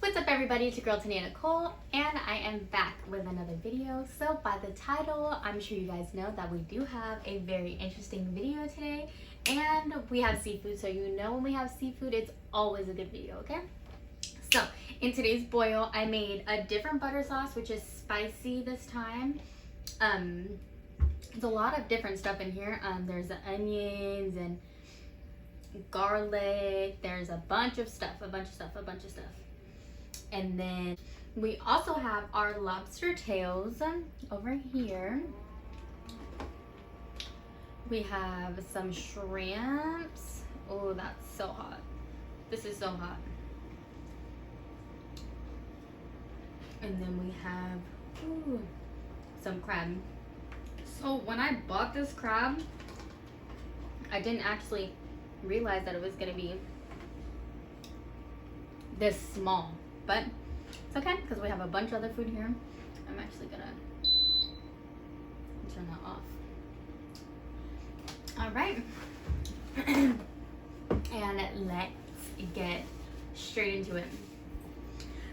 What's up everybody, it's your girl Tania Nicole and I am back with another video. So by the title, I'm sure you guys know that we do have a very interesting video today and we have seafood, so you know when we have seafood it's always a good video, okay? So in today's boil I made a different butter sauce which is spicy this time. There's a lot of different stuff in here. There's the onions and garlic, there's a bunch of stuff. And then we also have our lobster tails over here. We have some shrimps. Oh, that's so hot. This is so hot. And then we have some crab. So when I bought this crab, I didn't actually realize that it was gonna be this small. But it's okay because we have a bunch of other food here. I'm actually gonna turn that off. All right. And let's get straight into it.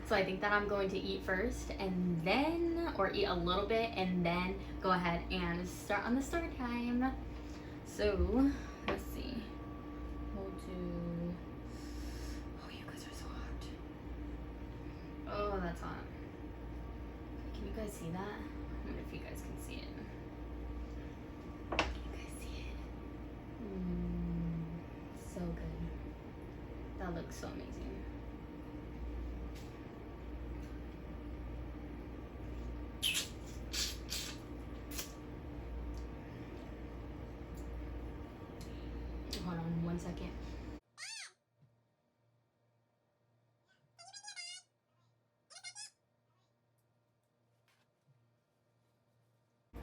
So I think that I'm going to eat first and then, or eat a little bit and then go ahead and start on the story time. So let's see. We'll do. Oh, that's hot. Can you guys see that? I wonder if you guys can see it. Can you guys see it? So good. That looks so amazing. Hold on 1 second.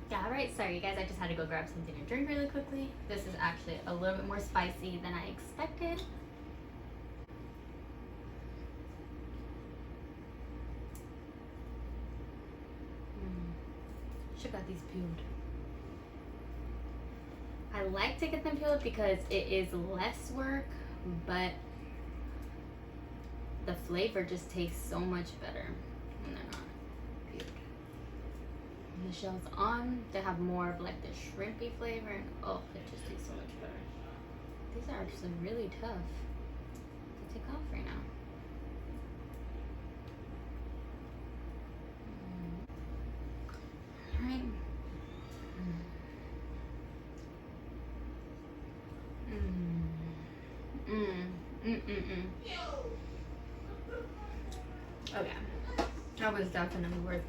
Yeah, alright, sorry you guys, I just had to go grab something to drink really quickly. This is actually a little bit more spicy than I expected. Should got these peeled. I like to get them peeled because it is less work, but the flavor just tastes so much better when they're not peeled. And the shell's on, they have more of like the shrimpy flavor, and oh, it just tastes so much better. These are actually really tough to take off right now. Alright. Okay, that was definitely worth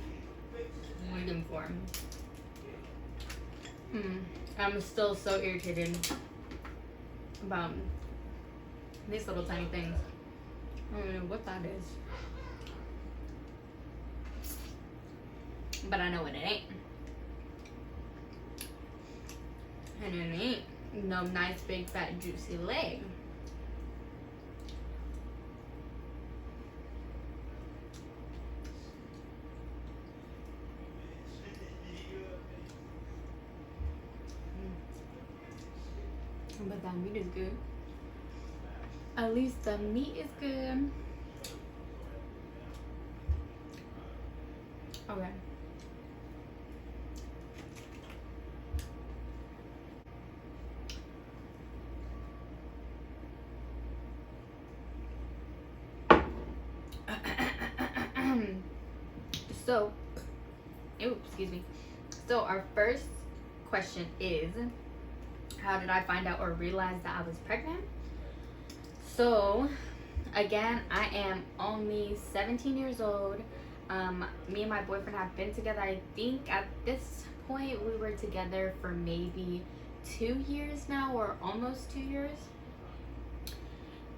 waiting for. I'm still so irritated about these little tiny things. I don't know what that is, but I know what it ain't. And it ain't no nice big fat juicy leg. But that meat is good. At least the meat is good. Okay. So, excuse me. So our first question is, how did I find out or realize that I was pregnant? So, again, I am only 17 years old. Me and my boyfriend have been together. I think at this point we were together for maybe 2 years now, or almost 2 years.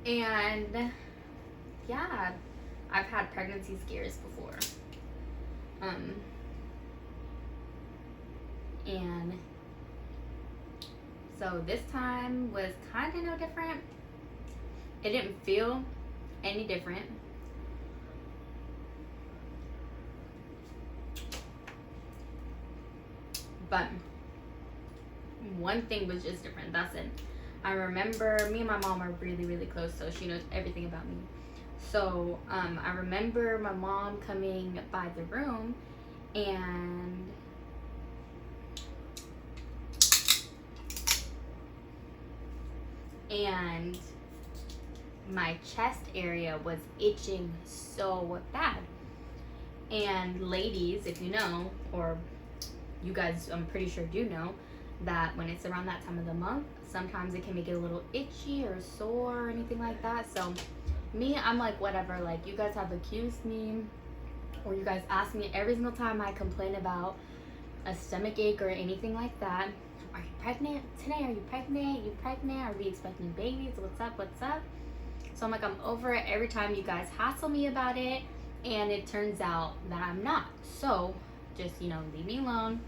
And yeah, I've had pregnancy scares before. And so this time was kind of no different. It didn't feel any different. But one thing was just different. That's it. I remember me and my mom are really, really close, so she knows everything about me. So I remember my mom coming by the room, and my chest area was itching so bad. And ladies, if you know, or you guys I'm pretty sure do know, that when it's around that time of the month, sometimes it can make it a little itchy or sore or anything like that. So me, I'm like, whatever, like, you guys have accused me, or you guys ask me every single time I complain about a stomach ache or anything like that, are you pregnant today? Are you pregnant? You pregnant? Are we expecting babies? What's up? What's up? So I'm like, I'm over it every time you guys hassle me about it, and it turns out that I'm not. So just, leave me alone.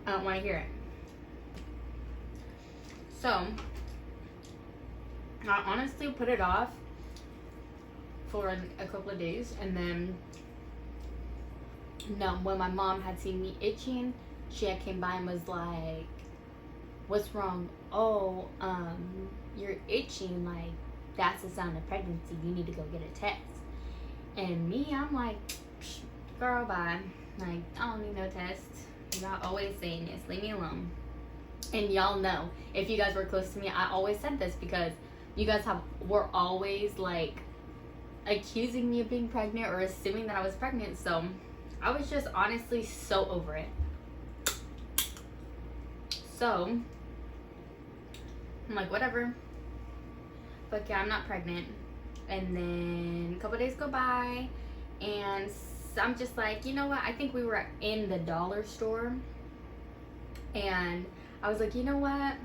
I don't want to hear it. So I honestly put it off for a couple of days, and then when my mom had seen me itching, she had came by and was like, what's wrong? Oh, you're itching, like that's a sign of pregnancy, you need to go get a test. And me, I'm like, girl, bye. Like, I don't need no test. Y'all always saying this, leave me alone. And y'all know, if you guys were close to me, I always said this, because you guys were always like accusing me of being pregnant or assuming that I was pregnant. So I was just honestly so over it. So I'm like, whatever, but yeah, I'm not pregnant. And then a couple days go by, and I'm just like, you know what, I think we were in the dollar store, and I was like, you know what,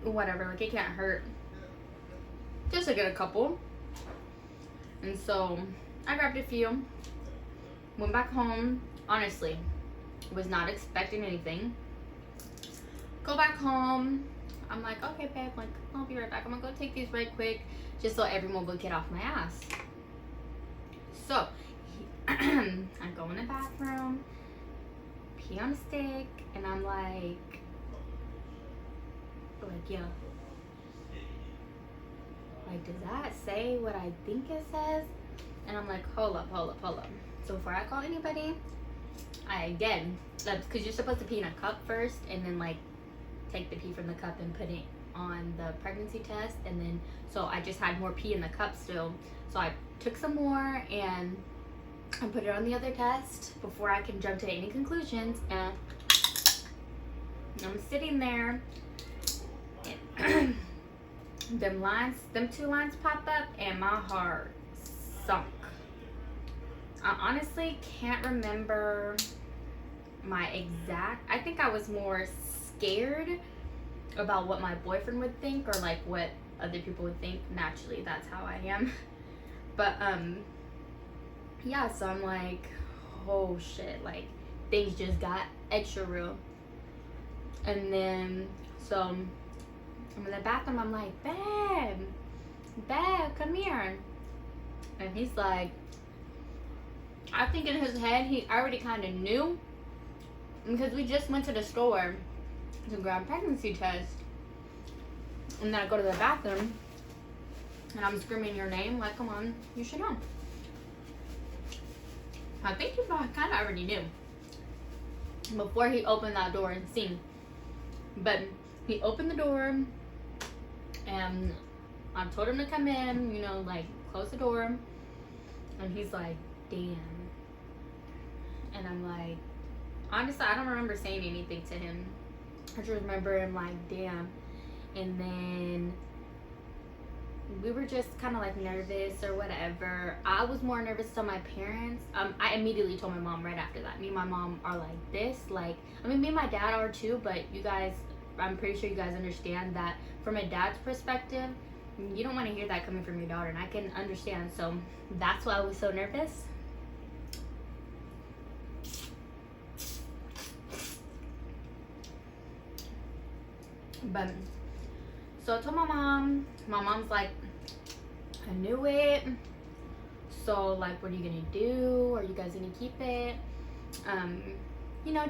whatever, like, it can't hurt just to get a couple. And so I grabbed a few, went back home. Honestly, was not expecting anything. Go back home. I'm like, okay, babe, like, I'll be right back. I'm gonna go take these right quick, just so everyone will get off my ass. So I go in the bathroom, pee on a stick, and I'm like, yo, like, does that say what I think it says? And I'm like, hold up. So before I call anybody, because you're supposed to pee in a cup first, and then like take the pee from the cup and put it on the pregnancy test. And then, so I just had more pee in the cup still, so I took some more and I put it on the other test before I can jump to any conclusions. And I'm sitting there, and them two lines popped up, and my heart sunk. I honestly can't remember my exact, I think I was more scared about what my boyfriend would think, or like what other people would think. Naturally, that's how I am. But yeah, so I'm like, oh shit, like things just got extra real. And then so I'm in the bathroom, I'm like, babe, come here. And he's like, I think in his head he already kind of knew, because we just went to the store to grab a pregnancy test. And then I go to the bathroom and I'm screaming your name, like, come on, you should know. I think he kind of already knew before he opened that door and seen. But he opened the door, and I told him to come in, like, close the door. And he's like, damn. And I'm like, honestly, I don't remember saying anything to him. I just remember him like, damn. And then we were just kind of like nervous or whatever. I was more nervous to my parents. I immediately told my mom right after that. Me and my mom are like this. Like, I mean, me and my dad are too, but you guys, I'm pretty sure you guys understand that from a dad's perspective, you don't want to hear that coming from your daughter, and I can understand. So that's why I was so nervous. But so I told my mom. My mom's like, I knew it. So like, what are you gonna do? Are you guys gonna keep it?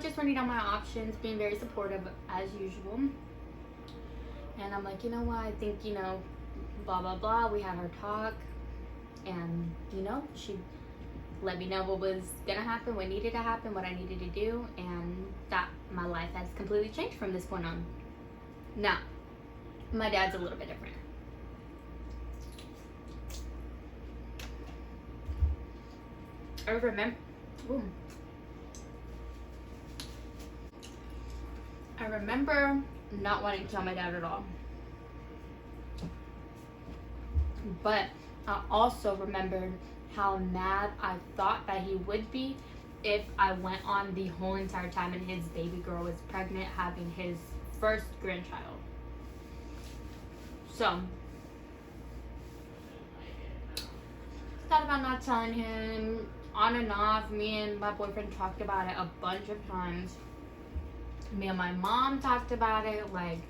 Just running down my options, being very supportive as usual. And I'm like, you know what? I think, blah blah blah. We had our talk. and you know, she let me know what was gonna happen, what needed to happen, what I needed to do, and that my life has completely changed from this point on. Now, my dad's a little bit different. I remember not wanting to tell my dad at all. But I also remembered how mad I thought that he would be if I went on the whole entire time and his baby girl was pregnant, having his first grandchild. So, thought about not telling him. On and off, me and my boyfriend talked about it a bunch of times. Me and my mom talked about it. Like,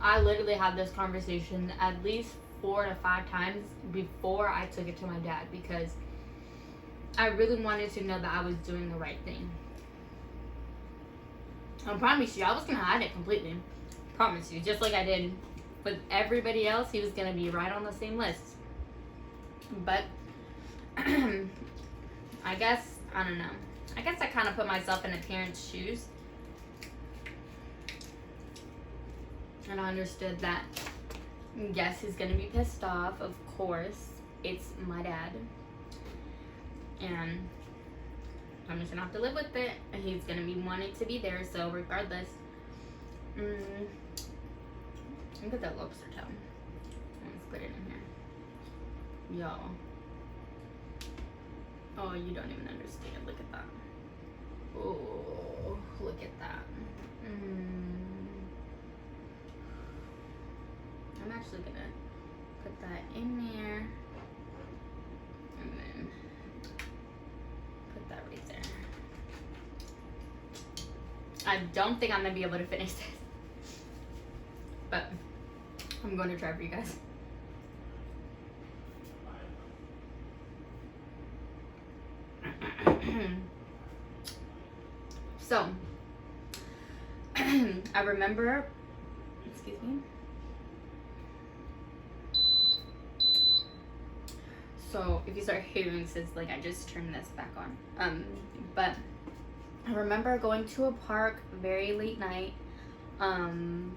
I literally had this conversation at least 4 to 5 times before I took it to my dad, because I really wanted to know that I was doing the right thing. I promise you, I was gonna hide it completely. Promise you, just like I did with everybody else, he was gonna be right on the same list. But I guess, I don't know. I guess I kind of put myself in a parent's shoes. And I understood that, yes, he's going to be pissed off. Of course, it's my dad. And I'm just going to have to live with it. And he's going to be wanting to be there. So regardless, look at that lobster tail. Let's put it in here. Y'all. Oh, you don't even understand. Look at that. Oh, look at that. I'm actually gonna put that in there. And then put that right there. I don't think I'm gonna be able to finish this. But I'm going to try for you guys. So, I remember, excuse me. So, if you start hearing this, it's like I just turned this back on. But I remember going to a park very late night. And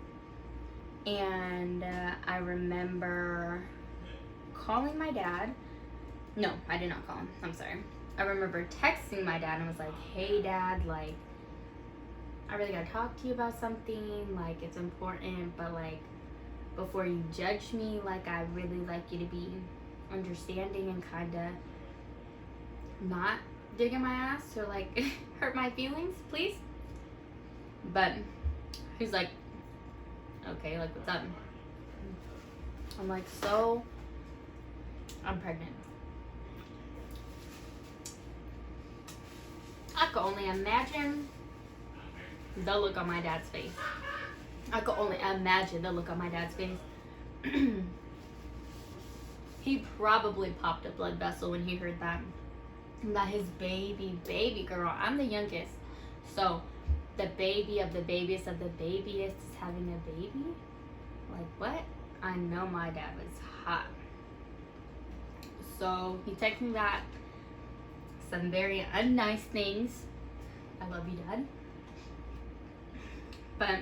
I remember calling my dad. No, I did not call him. I'm sorry. I remember texting my dad and was like, hey dad, like, I really gotta talk to you about something, like, it's important, but like, before you judge me, like, I really like you to be understanding and kind of not digging my ass or like hurt my feelings, please. But he's like, okay, like, what's up? I'm like, so I'm pregnant. I could only imagine the look on my dad's face. I could only imagine the look on my dad's face. He probably popped a blood vessel when he heard that. That his baby girl, I'm the youngest. So the baby of the babiest of the babiest is having a baby? Like, what? I know my dad was hot. So he texted me back some very unnice things. I love you, Dad. But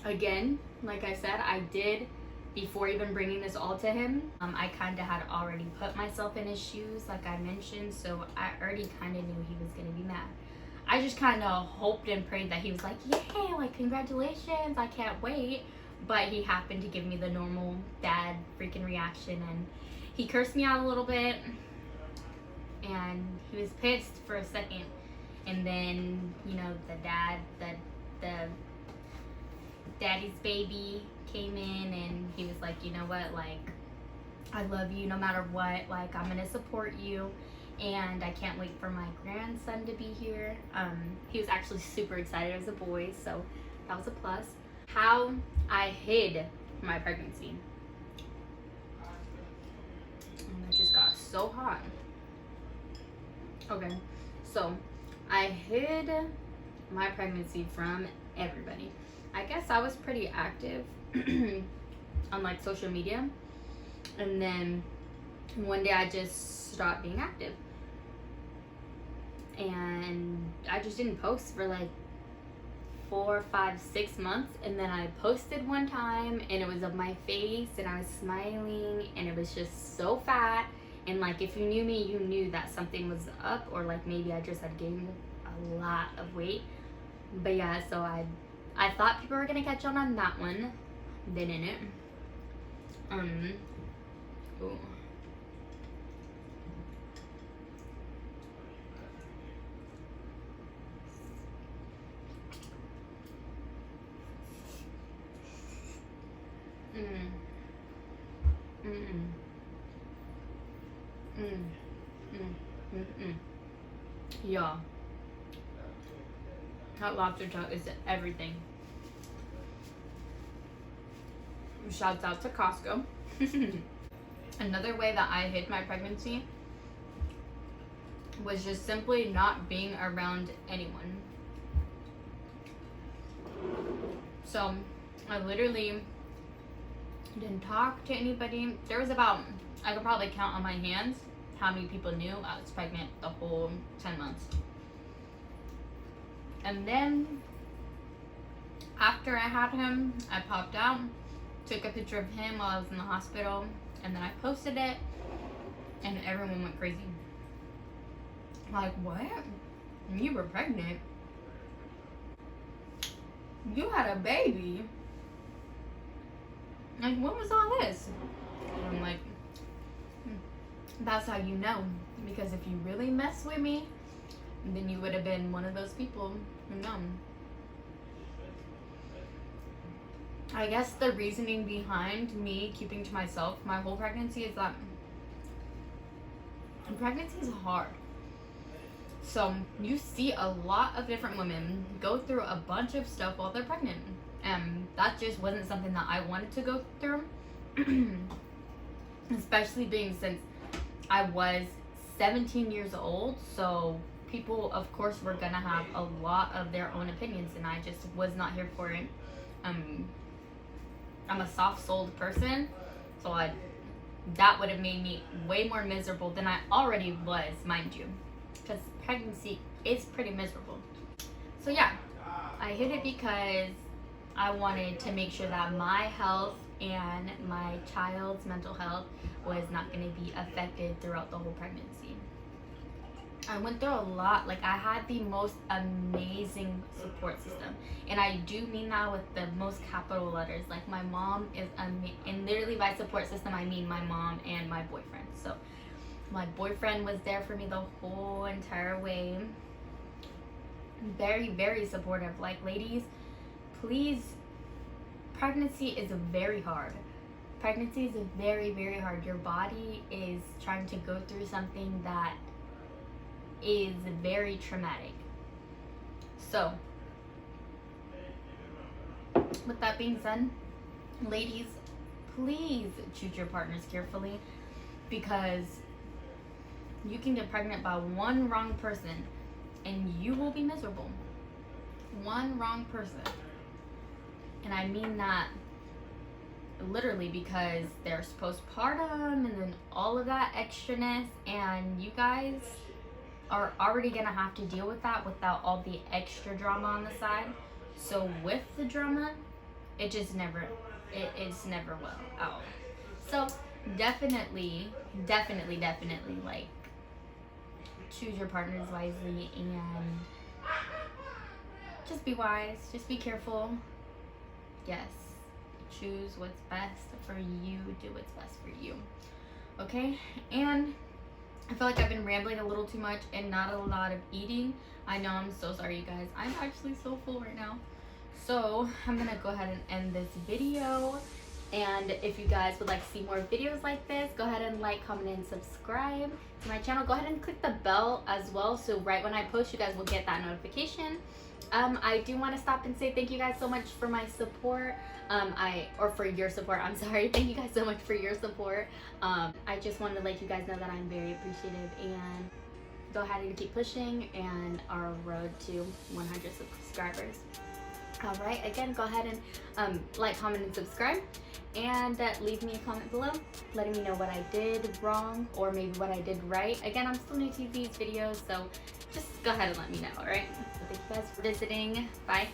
again, like I said, I did, before even bringing this all to him, I kind of had already put myself in his shoes, like I mentioned, so I already kind of knew he was going to be mad. I just kind of hoped and prayed that he was like, yay, like, congratulations, I can't wait. But he happened to give me the normal dad freaking reaction, and he cursed me out a little bit, and he was pissed for a second. And then, you know, the daddy's baby came in, and he was like, you know what, like, I love you no matter what, like, I'm gonna support you, and I can't wait for my grandson to be here. He was actually super excited as a boy, so that was a plus. How I hid my pregnancy. And it just got so hot. Okay, so I hid my pregnancy from everybody. I guess I was pretty active on like social media, and then one day I just stopped being active. And I just didn't post for like 4, 5, 6 months. And then I posted one time and it was of my face and I was smiling and it was just so fat. And like, if you knew me, you knew that something was up, or like maybe I just had gained a lot of weight. But yeah, so I thought people were gonna catch on that one. They didn't. Ooh. Yeah. Hot lobster tail is everything. Shouts out to Costco. Another way that I hid my pregnancy was just simply not being around anyone. So I literally didn't talk to anybody. There was about, I could probably count on my hands how many people knew I was pregnant the whole 10 months. And then after I had him, I popped out, took a picture of him while I was in the hospital, and then I posted it, and everyone went crazy. Like, what? You were pregnant? You had a baby? Like, when was all this? And I'm like, that's how you know. Because if you really mess with me, then you would have been one of those people who know. I guess the reasoning behind me keeping to myself my whole pregnancy is that pregnancy is hard. So you see a lot of different women go through a bunch of stuff while they're pregnant. And that just wasn't something that I wanted to go through. Especially being since I was 17 years old. So people, of course, were going to have a lot of their own opinions. And I just was not here for it. I'm a soft-souled person. So that would have made me way more miserable than I already was, mind you. Because pregnancy is pretty miserable. So yeah, I hid it because I wanted to make sure that my health and my child's mental health was not going to be affected throughout the whole pregnancy. I went through a lot. Like, I had the most amazing support system, and I do mean that with the most capital letters. Like, my mom is and literally by support system I mean my mom and my boyfriend. So my boyfriend was there for me the whole entire way. Very, very supportive. Like, ladies, please, pregnancy is very hard. Pregnancy is very, very hard. Your body is trying to go through something that is very traumatic. So, with that being said, ladies, please choose your partners carefully, because you can get pregnant by one wrong person and you will be miserable. One wrong person. And I mean that literally, because there's postpartum and then all of that extraness, and you guys are already gonna have to deal with that without all the extra drama on the side. So with the drama, it's never well out. So definitely, like, choose your partners wisely and just be wise, just be careful. Yes, choose what's best for you, do what's best for you. Okay? And I feel like I've been rambling a little too much and not a lot of eating. I know, I'm so sorry, you guys. I'm actually so full right now. So I'm gonna go ahead and end this video. And if you guys would like to see more videos like this, go ahead and like, comment, and subscribe to my channel. Go ahead and click the bell as well, so right when I post, you guys will get that notification. I do want to stop and say thank you guys so much for my support. For your support, I'm sorry. Thank you guys so much for your support. I just wanted to let you guys know that I'm very appreciative, and go ahead and keep pushing and our road to 100 subscribers. All right, again, go ahead and like, comment, and subscribe, and leave me a comment below letting me know what I did wrong or maybe what I did right. Again, I'm still new to these videos, so just go ahead and let me know. All right, so thank you guys for visiting. Bye.